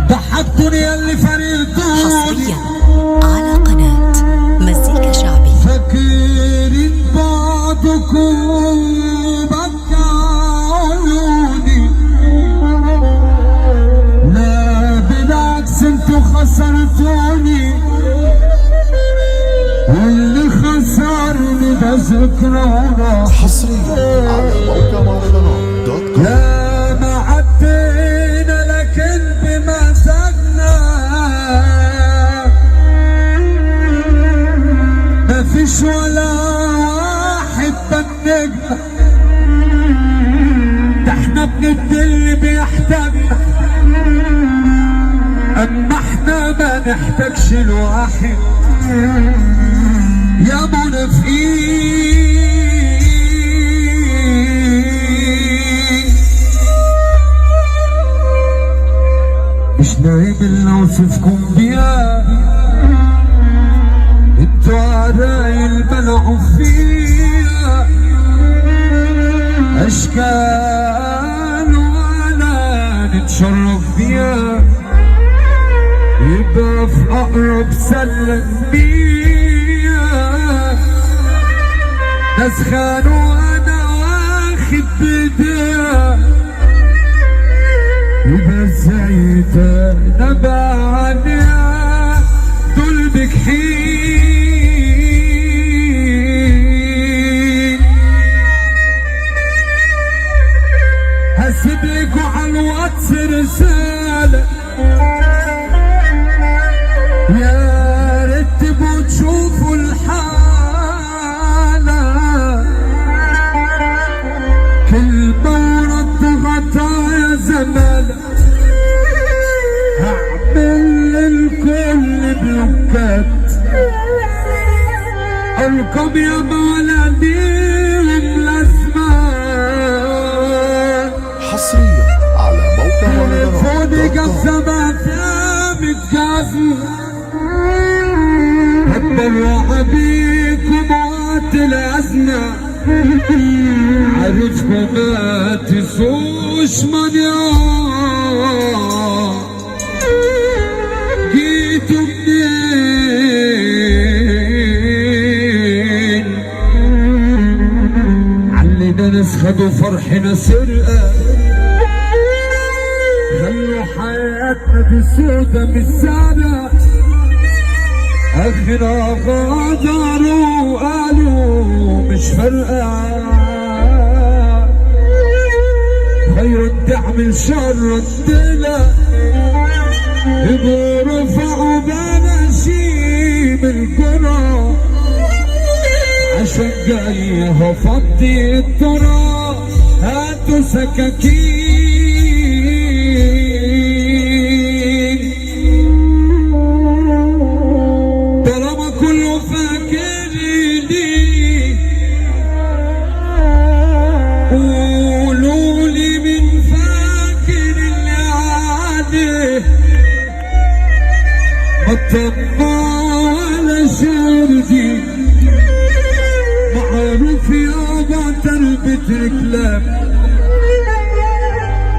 ضحكتوني اللي فرقتوني حصريا على قناة مزيكا شعبي. فاكرين بعضكم بكعوني، لا بالعكس انتوا خسرتوني، واللي خسرني ده ذكرى. حصريا على موقع مهرجانات.com. يا ما عدينا لكن بمزاجنا، مفيش ولا واحد بنجنا، ده احنا بندي اللي بيحتاجنا، اما احنا ما نحتاجش الواحد. يا منافقين مش نايم الا اوصفكم بيها، انتوا عرايل بلعوا فيها اشكال ولا نتشرف فيها، يبقى في اقرب سلم بيها. ناس خانوا وانا واخد بايديها، يبقى ازاي تنبع عنها دول بجحيم. هسيبلكوا على الواتس رسالة، يا ريت تبقوا تشوفوا الحالة، كلمة ورد غطا يا زمالة، هعمل للكل بلوكات، ارقام يا بلديهم لازمة. حصريا على موقع تليفوني مهرجانات.com. قسمت متجازي، هتبرع بيكم وقت الأزمة، عارفكم ما تسوش مليون، جيتوا منين؟ علينا ناس خدوا فرحنا سرقة، خلوا حياتنا دي سودة مش سادة، اخنا غدروا وقالوا مش فارقة، خير تعمل شر الدلا، يبقوا رفعوا بناشيم القرى، عشان جاي هفضي التراب، هاتوا سكاكين. طالما كله فاكرني قولوا لي مين فاكر اللي عادي، ما تطمع ولا شردي، معروف يابا تربة رجلك،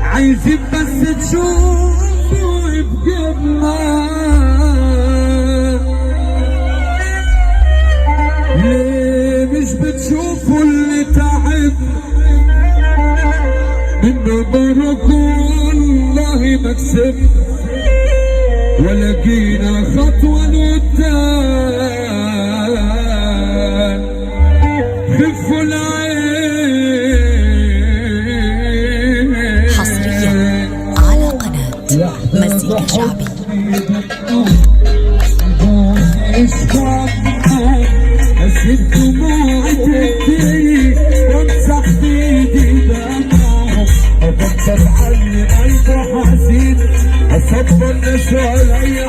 عايزين بس تشوفوا بجبنا، ليه مش بتشوفوا اللي تعب من نظركم؟ والله ما كسبنا ولا جينا خطوة لقدام، خفوا العين. حصريا على قناة مزيكا شعبي. اسيب دموعي تبكي وامسح بايدي دموع، افكر عني قلبي حزين، اصبر الناس عليا